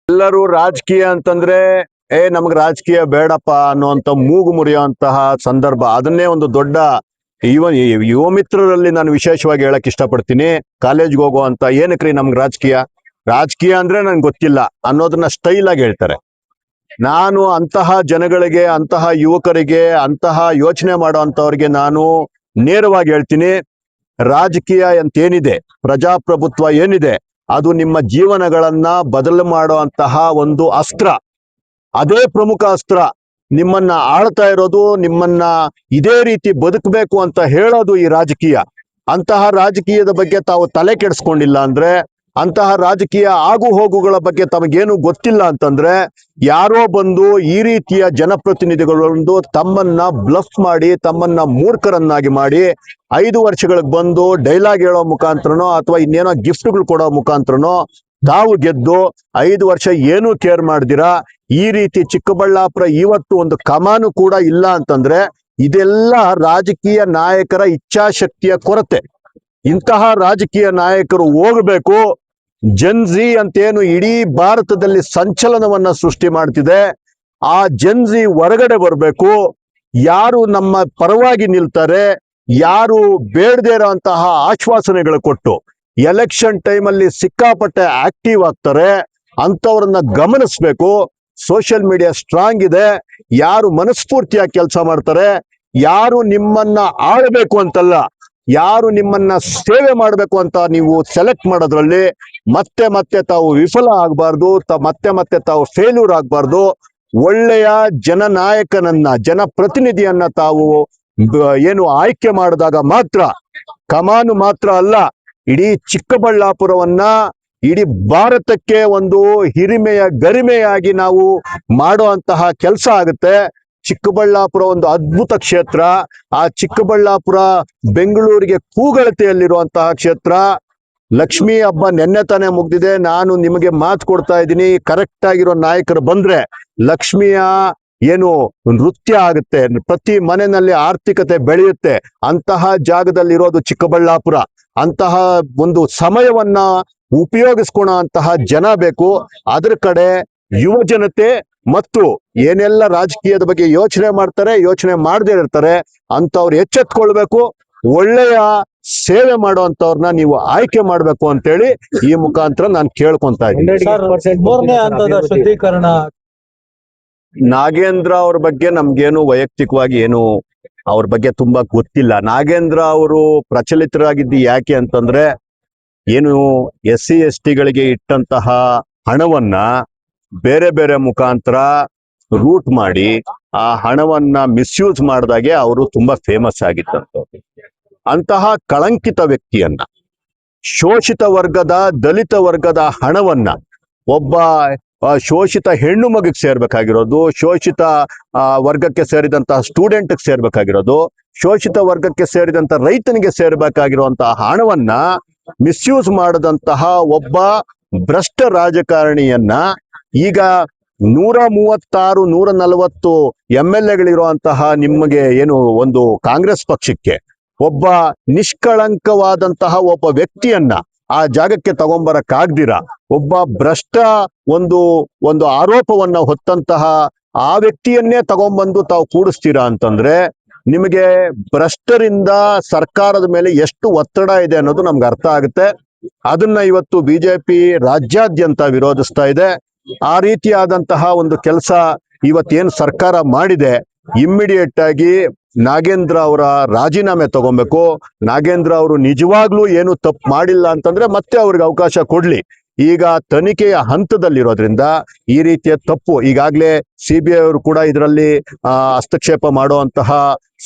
ಎಲ್ಲರೂ ರಾಜಕೀಯ ಅಂತಂದ್ರೆ ನಮ್ಗೆ ರಾಜಕೀಯ ಬೇಡಪ್ಪ ಅನ್ನುವಂತ ಮೂಗು ಮುರಿಯುವಂತಹ ಸಂದರ್ಭ. ಅದನ್ನೇ ಒಂದು ದೊಡ್ಡ ಯುವ ಮಿತ್ರರಲ್ಲಿ ನಾನು ವಿಶೇಷವಾಗಿ ಹೇಳಕ್ ಇಷ್ಟಪಡ್ತೀನಿ. ಕಾಲೇಜ್ಗೆ ಹೋಗುವಂತ ಏನಕ್ರಿ ನಮ್ಗೆ ರಾಜಕೀಯ ಅಂದ್ರೆ ನನ್ಗೆ ಗೊತ್ತಿಲ್ಲ ಅನ್ನೋದನ್ನ ಸ್ಟೈಲ್ ಆಗಿ ಹೇಳ್ತಾರೆ. ನಾನು ಅಂತಹ ಜನಗಳಿಗೆ, ಅಂತಹ ಯುವಕರಿಗೆ, ಅಂತಹ ಯೋಚನೆ ಮಾಡುವಂತವ್ರಿಗೆ ನಾನು ನೇರವಾಗಿ ಹೇಳ್ತೀನಿ, ರಾಜಕೀಯ ಅಂತ ಏನಿದೆ, ಪ್ರಜಾಪ್ರಭುತ್ವ ಏನಿದೆ, ಅದು ನಿಮ್ಮ ಜೀವನಗಳನ್ನ ಬದಲು ಮಾಡುವಂತಹ ಒಂದು ಅಸ್ತ್ರ. ಅದೇ ಪ್ರಮುಖ ಅಸ್ತ್ರ. ನಿಮ್ಮನ್ನ ಆಳ್ತಾ ಇರೋದು, ನಿಮ್ಮನ್ನ ಇದೇ ರೀತಿ ಬದುಕಬೇಕು ಅಂತ ಹೇಳೋದು ಈ ರಾಜಕೀಯ. ಅಂತಹ ರಾಜಕೀಯದ ಬಗ್ಗೆ ತಾವು ತಲೆ ಕೆಡಿಸ್ಕೊಂಡಿಲ್ಲ ಅಂದ್ರೆ, ಅಂತಹ ರಾಜಕೀಯ ಆಗು ಹೋಗುಗಳ ಬಗ್ಗೆ ತಮಗೇನು ಗೊತ್ತಿಲ್ಲ ಅಂತಂದ್ರೆ, ಯಾರೋ ಬಂದು ಈ ರೀತಿಯ ಜನಪ್ರತಿನಿಧಿಗಳು ಬಂದು ತಮ್ಮನ್ನ ಬ್ಲಫ್ ಮಾಡಿ, ತಮ್ಮನ್ನ ಮೂರ್ಖರನ್ನಾಗಿ ಮಾಡಿ 5 ವರ್ಷಗಳಿಗೆ ಬಂದು ಡೈಲಾಗ್ ಹೇಳೋ ಮುಖಾಂತರನೋ ಅಥವಾ ಇನ್ನೇನೋ ಗಿಫ್ಟ್ಗಳು ಕೊಡೋ ಮುಖಾಂತರನೋ ತಾವು ಗೆದ್ದು 5 ವರ್ಷ ಏನೂ ಕೇರ್ ಮಾಡ್ದಿರಾ ಈ ರೀತಿ ಚಿಕ್ಕಬಳ್ಳಾಪುರ ಇವತ್ತು ಒಂದು ಕಮಾನು ಕೂಡ ಇಲ್ಲ ಅಂತಂದ್ರೆ, ಇದೆಲ್ಲ ರಾಜಕೀಯ ನಾಯಕರ ಇಚ್ಛಾಶಕ್ತಿಯ ಕೊರತೆ. ಇಂತಹ ರಾಜಕೀಯ ನಾಯಕರು ಹೋಗಬೇಕು. ಜನ್ಜಿ ಅಂತೇನು ಇಡೀ ಭಾರತದಲ್ಲಿ ಸಂಚಲನವನ್ನ ಸೃಷ್ಟಿ ಮಾಡ್ತಿದೆ, ಆ ಜನ್ಜಿ ಹೊರಗಡೆ ಬರಬೇಕು. ಯಾರು ನಮ್ಮ ಪರವಾಗಿ ನಿಲ್ತಾರೆ, ಯಾರು ಬೇಡದೇ ಇರೋಂತಹ ಆಶ್ವಾಸನೆಗಳು ಕೊಟ್ಟು ಎಲೆಕ್ಷನ್ ಟೈಮಲ್ಲಿ ಸಿಕ್ಕಾಪಟ್ಟೆ ಆಕ್ಟಿವ್ ಆಗ್ತಾರೆ, ಅಂತವ್ರನ್ನ ಗಮನಿಸ್ಬೇಕು. ಸೋಷಿಯಲ್ ಮೀಡಿಯಾ ಸ್ಟ್ರಾಂಗ್ ಇದೆ. ಯಾರು ಮನಸ್ಫೂರ್ತಿಯಾಗಿ ಕೆಲಸ ಮಾಡ್ತಾರೆ, ಯಾರು ನಿಮ್ಮನ್ನ ಆಳ್ಬೇಕು ಅಂತಲ್ಲ, ಯಾರು ನಿಮ್ಮನ್ನ ಸೇವೆ ಮಾಡಬೇಕು ಅಂತ ನೀವು ಸೆಲೆಕ್ಟ್ ಮಾಡೋದ್ರಲ್ಲಿ ಮತ್ತೆ ಮತ್ತೆ ತಾವು ವಿಫಲ ಆಗಬಾರ್ದು, ಮತ್ತೆ ತಾವು ಫೇಲ್ಯೂರ್ ಆಗಬಾರ್ದು. ಒಳ್ಳೆಯ ಜನನಾಯಕನನ್ನ, ಜನಪ್ರತಿನಿಧಿಯನ್ನ ತಾವು ಏನು ಆಯ್ಕೆ ಮಾಡಿದಾಗ ಮಾತ್ರ, ಕಮಾನು ಮಾತ್ರ ಅಲ್ಲ, ಇಡೀ ಚಿಕ್ಕಬಳ್ಳಾಪುರವನ್ನ ಇಡೀ ಭಾರತಕ್ಕೆ ಒಂದು ಹಿರಿಮೆಯ ಗರಿಮೆಯಾಗಿ ನಾವು ಮಾಡುವಂತಹ ಕೆಲಸ ಆಗುತ್ತೆ. ಚಿಕ್ಕಬಳ್ಳಾಪುರ ಒಂದು ಅದ್ಭುತ ಕ್ಷೇತ್ರ. ಆ ಚಿಕ್ಕಬಳ್ಳಾಪುರ ಬೆಂಗಳೂರಿಗೆ ಕೂಗಳತೆಯಲ್ಲಿರುವಂತಹ ಕ್ಷೇತ್ರ. ಲಕ್ಷ್ಮೀ ಹಬ್ಬ ನೆನ್ನೆ ತಾನೇ ಮುಗ್ದಿದೆ. ನಾನು ನಿಮಗೆ ಮಾತು ಕೊಡ್ತಾ ಇದ್ದೀನಿ, ಕರೆಕ್ಟ್ ಆಗಿರೋ ನಾಯಕರು ಬಂದ್ರೆ ಲಕ್ಷ್ಮಿಯ ಏನು ನೃತ್ಯ ಆಗುತ್ತೆ, ಪ್ರತಿ ಮನೆಯಲ್ಲಿ ಆರ್ಥಿಕತೆ ಬೆಳೆಯುತ್ತೆ. ಅಂತಹ ಜಾಗದಲ್ಲಿರೋದು ಚಿಕ್ಕಬಳ್ಳಾಪುರ. ಅಂತಹ ಒಂದು ಸಮಯವನ್ನ ಉಪಯೋಗಿಸ್ಕೊಳೋ ಅಂತಹ ಜನ ಬೇಕು. ಅದ್ರ ಕಡೆ ಯುವ ಜನತೆ ಮತ್ತು ಏನೆಲ್ಲ ರಾಜಕೀಯದ ಬಗ್ಗೆ ಯೋಚನೆ ಮಾಡ್ತಾರೆ, ಯೋಚನೆ ಮಾಡದೇ ಇರ್ತಾರೆ ಅಂತವ್ರು ಎಚ್ಚೆತ್ಕೊಳ್ಬೇಕು. ಒಳ್ಳೆಯ ಸೇವೆ ಮಾಡುವಂತವ್ರನ್ನ ನೀವು ಆಯ್ಕೆ ಮಾಡ್ಬೇಕು ಅಂತೇಳಿ ಈ ಮುಖಾಂತರ ನಾನು ಕೇಳ್ಕೊಂತಾ ಇದ್ದೀನಿ. ಮೂರನೇ ಹಂತದ ಶುದ್ಧೀಕರಣ. ನಾಗೇಂದ್ರ ಅವ್ರ ಬಗ್ಗೆ ನಮ್ಗೇನು ವೈಯಕ್ತಿಕವಾಗಿ ಏನು ಅವ್ರ ಬಗ್ಗೆ ತುಂಬಾ ಗೊತ್ತಿಲ್ಲ. ನಾಗೇಂದ್ರ ಅವರು ಪ್ರಚಲಿತರಾಗಿದ್ದು ಯಾಕೆ ಅಂತಂದ್ರೆ, ಏನು SC ST ಗಳಿಗೆ ಇಟ್ಟಂತಹ ಹಣವನ್ನ ಬೇರೆ ಬೇರೆ ಮುಖಾಂತರ ರೂಟ್ ಮಾಡಿ ಆ ಹಣವನ್ನ ಮಿಸ್ಯೂಸ್ ಮಾಡಿದಾಗೆ ಅವರು ತುಂಬಾ ಫೇಮಸ್ ಆಗಿದ್ದಂಥವ್ರು. ಅಂತಹ ಕಳಂಕಿತ ವ್ಯಕ್ತಿಯನ್ನ, ಶೋಷಿತ ವರ್ಗದ, ದಲಿತ ವರ್ಗದ ಹಣವನ್ನ ಒಬ್ಬ ಶೋಷಿತ ಹೆಣ್ಣು ಮಗಿಗೆ ಸೇರ್ಬೇಕಾಗಿರೋದು, ಶೋಷಿತ ವರ್ಗಕ್ಕೆ ಸೇರಿದಂತಹ ಸ್ಟೂಡೆಂಟ್ಗೆ ಸೇರ್ಬೇಕಾಗಿರೋದು, ಶೋಷಿತ ವರ್ಗಕ್ಕೆ ಸೇರಿದಂತ ರೈತನಿಗೆ ಸೇರ್ಬೇಕಾಗಿರುವಂತಹ ಹಣವನ್ನ ಮಿಸ್ಯೂಸ್ ಮಾಡದಂತಹ ಒಬ್ಬ ಭ್ರಷ್ಟ ರಾಜಕಾರಣಿಯನ್ನ ಈಗ 136 140 MLAಗಳಿರುವಂತಹ ನಿಮಗೆ ಏನು ಒಂದು ಕಾಂಗ್ರೆಸ್ ಪಕ್ಷಕ್ಕೆ ಒಬ್ಬ ನಿಷ್ಕಳಂಕವಾದಂತಹ ಒಬ್ಬ ವ್ಯಕ್ತಿಯನ್ನ ಆ ಜಾಗಕ್ಕೆ ತಗೊಂಬರಕ್ಕಾಗ್ದಿರ, ಒಬ್ಬ ಭ್ರಷ್ಟ ಒಂದು ಆರೋಪವನ್ನ ಹೊತ್ತಂತಹ ಆ ವ್ಯಕ್ತಿಯನ್ನೇ ತಗೊಂಬಂದು ತಾವು ಕೂಡಿಸ್ತೀರಾ ಅಂತಂದ್ರೆ, ನಿಮಗೆ ಭ್ರಷ್ಟರಿಂದ ಸರ್ಕಾರದ ಮೇಲೆ ಎಷ್ಟು ಒತ್ತಡ ಇದೆ ಅನ್ನೋದು ನಮ್ಗೆ ಅರ್ಥ ಆಗುತ್ತೆ. ಅದನ್ನ ಇವತ್ತು ಬಿಜೆಪಿ ರಾಜ್ಯಾದ್ಯಂತ ವಿರೋಧಿಸ್ತಾ ಇದೆ. ಆ ರೀತಿಯಾದಂತಹ ಒಂದು ಕೆಲಸ ಇವತ್ತೇನು ಸರ್ಕಾರ ಮಾಡಿದೆ, ಇಮ್ಮಿಡಿಯೇಟ್ ಆಗಿ ನಾಗೇಂದ್ರ ಅವರ ರಾಜೀನಾಮೆ ತಗೊಬೇಕು. ನಾಗೇಂದ್ರ ಅವರು ನಿಜವಾಗ್ಲೂ ಏನು ತಪ್ಪು ಮಾಡಿಲ್ಲ ಅಂತಂದ್ರೆ ಮತ್ತೆ ಅವ್ರಿಗೆ ಅವಕಾಶ ಕೊಡ್ಲಿ. ಈಗ ತನಿಖೆಯ ಹಂತದಲ್ಲಿರೋದ್ರಿಂದ ಈ ರೀತಿಯ ತಪ್ಪು ಈಗಾಗಲೇ CBI ಅವರು ಕೂಡ ಇದರಲ್ಲಿ ಹಸ್ತಕ್ಷೇಪ ಮಾಡುವಂತಹ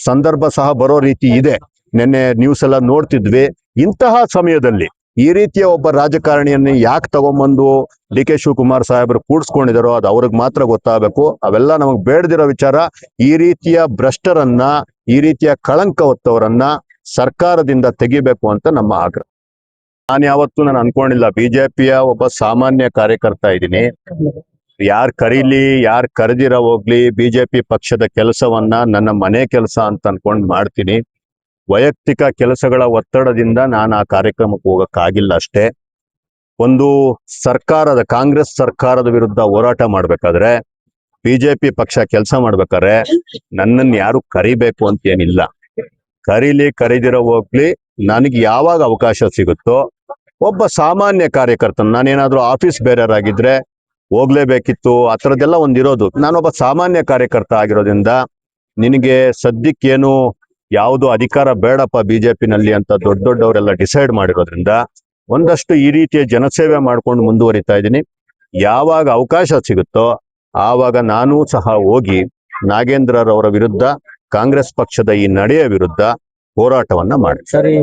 ಸಂದರ್ಭ ಸಹ ಬರೋ ರೀತಿ ಇದೆ. ನಿನ್ನೆ ನ್ಯೂಸ್ ಎಲ್ಲ ನೋಡ್ತಿದ್ವಿ. ಇಂತಹ ಸಮಯದಲ್ಲಿ ಈ ರೀತಿಯ ಒಬ್ಬ ರಾಜಕಾರಣಿಯನ್ನು ಯಾಕೆ ತಗೊಂಬಂದು DK ಶಿವಕುಮಾರ್ ಸಾಹೇಬರು ಕೂಡ್ಸ್ಕೊಂಡಿದಾರೋ ಅದು ಅವ್ರಿಗೆ ಮಾತ್ರ ಗೊತ್ತಾಗಬೇಕು. ಅವೆಲ್ಲ ನಮಗ್ ಬೇಡದಿರೋ ವಿಚಾರ. ಈ ರೀತಿಯ ಭ್ರಷ್ಟರನ್ನ, ಈ ರೀತಿಯ ಕಳಂಕ ಹೊತ್ತವರನ್ನ ಸರ್ಕಾರದಿಂದ ತೆಗಿಬೇಕು ಅಂತ ನಮ್ಮ ಆಗ್ರಹ. ನಾನು ಅನ್ಕೊಂಡಿಲ್ಲ, ಬಿಜೆಪಿಯ ಒಬ್ಬ ಸಾಮಾನ್ಯ ಕಾರ್ಯಕರ್ತ ಇದ್ದೀನಿ. ಯಾರ್ ಕರೀಲಿ, ಯಾರ್ ಕರೆದಿರ ಹೋಗ್ಲಿ, ಬಿಜೆಪಿ ಪಕ್ಷದ ಕೆಲಸವನ್ನ ನನ್ನ ಮನೆ ಕೆಲಸ ಅಂತ ಅನ್ಕೊಂಡ್ ಮಾಡ್ತೀನಿ. ವೈಯಕ್ತಿಕ ಕೆಲಸಗಳ ಒತ್ತಡದಿಂದ ನಾನು ಆ ಕಾರ್ಯಕ್ರಮಕ್ಕೆ ಹೋಗಕ್ಕಾಗಿಲ್ಲ ಅಷ್ಟೇ. ಒಂದು ಸರ್ಕಾರದ ಕಾಂಗ್ರೆಸ್ ಸರ್ಕಾರದ ವಿರುದ್ಧ ಹೋರಾಟ ಮಾಡ್ಬೇಕಾದ್ರೆ ಬಿಜೆಪಿ ಪಕ್ಷ ಕೆಲಸ ಮಾಡ್ಬೇಕಾದ್ರೆ ನನ್ನನ್ನು ಯಾರು ಕರಿಬೇಕು ಅಂತ ಏನಿಲ್ಲ. ಕರೀದಿರೋ ಹೋಗ್ಲಿ, ನನಗೆ ಯಾವಾಗ ಅವಕಾಶ ಸಿಗುತ್ತೋ ಒಬ್ಬ ಸಾಮಾನ್ಯ ಕಾರ್ಯಕರ್ತನ, ನಾನೇನಾದ್ರೂ ಆಫೀಸ್ ಬೇರರ್ ಆಗಿದ್ರೆ ಹೋಗ್ಲೇಬೇಕಿತ್ತು, ಆ ಥರದ್ದೆಲ್ಲ ಒಂದಿರೋದು. ನಾನೊಬ್ಬ ಸಾಮಾನ್ಯ ಕಾರ್ಯಕರ್ತ ಆಗಿರೋದ್ರಿಂದ ನಿನಗೆ ಸದ್ಯಕ್ಕೇನು ಯಾವುದು ಅಧಿಕಾರ ಬೇಡಪ್ಪ ಬಿಜೆಪಿನಲ್ಲಿ ಅಂತ ದೊಡ್ಡವರೆಲ್ಲ ಡಿಸೈಡ್ ಮಾಡಿರೋದ್ರಿಂದ ಒಂದಷ್ಟು ಈ ರೀತಿಯ ಜನಸೇವೆ ಮಾಡ್ಕೊಂಡು ಮುಂದುವರಿತಾ ಇದ್ದೀನಿ. ಯಾವಾಗ ಅವಕಾಶ ಸಿಗುತ್ತೋ ಆವಾಗ ನಾನೂ ಸಹ ಹೋಗಿ ನಾಗೇಂದ್ರರವರ ವಿರುದ್ಧ, ಕಾಂಗ್ರೆಸ್ ಪಕ್ಷದ ಈ ನಡೆಯ ವಿರುದ್ಧ ಹೋರಾಟವನ್ನ ಮಾಡಿ. ಸರಿ.